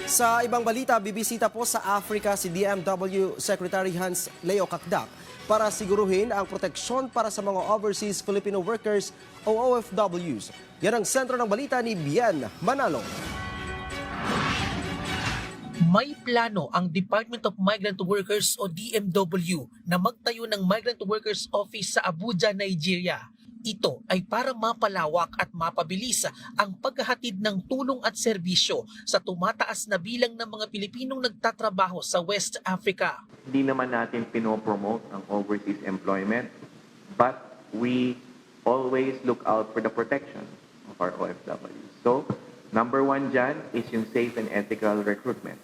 Sa ibang balita, bibisita po sa Africa si DMW Secretary Hans Leo Kakdak para siguruhin ang proteksyon para sa mga overseas Filipino workers o OFWs. Yan ang sentro ng balita ni Bien Manalo. May plano ang Department of Migrant Workers o DMW na magtayo ng Migrant Workers Office sa Abuja, Nigeria. Ito ay para mapalawak at mapabilis ang paghahatid ng tulong at serbisyo sa tumataas na bilang ng mga Pilipinong nagtatrabaho sa West Africa. Hindi naman natin pinopromote ang overseas employment, but we always look out for the protection of our OFWs. So, number one dyan is yung safe and ethical recruitment.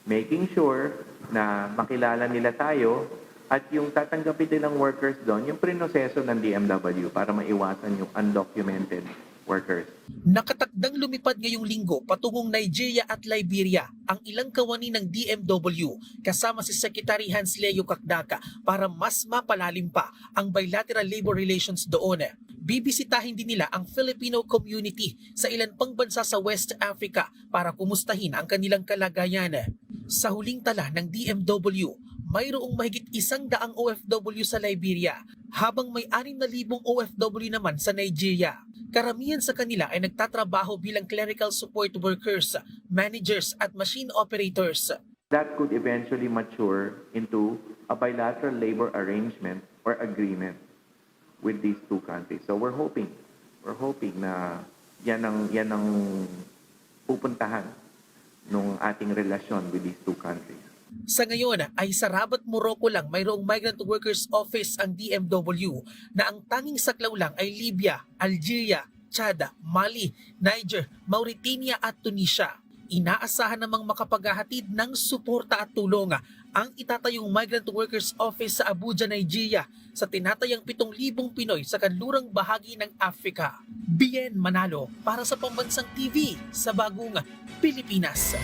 Making sure na makilala nila tayo at yung tatanggapin nilang workers doon, yung prinoseso ng DMW para maiwasan yung undocumented workers. Nakatakdang lumipad ngayong linggo patungong Nigeria at Liberia ang ilang kawani ng DMW kasama si Secretary Hans Leo Kakdaka para mas mapalalim pa ang bilateral labor relations doon. Bibisitahin din nila ang Filipino community sa ilan pang bansa sa West Africa para kumustahin ang kanilang kalagayan. Sa huling tala ng DMW, mayroong mahigit 100 OFW sa Liberia, habang may 6,000 OFW naman sa Nigeria. Karamihan sa kanila ay nagtatrabaho bilang clerical support workers, managers at machine operators. That could eventually mature into a bilateral labor arrangement or agreement with these two countries. So we're hoping na yan ang pupuntahan ng ating relasyon with these two countries. Sa ngayon ay sa Rabat, Morocco lang mayroong Migrant Workers Office ang DMW na ang tanging saklaw lang ay Libya, Algeria, Chad, Mali, Niger, Mauritania at Tunisia. Inaasahan namang makapaghahatid ng suporta at tulong ang itatayong Migrant Workers Office sa Abuja, Nigeria sa tinatayang 7,000 Pinoy sa kanlurang bahagi ng Africa. Bien Manalo para sa Pambansang TV sa Bagong Pilipinas.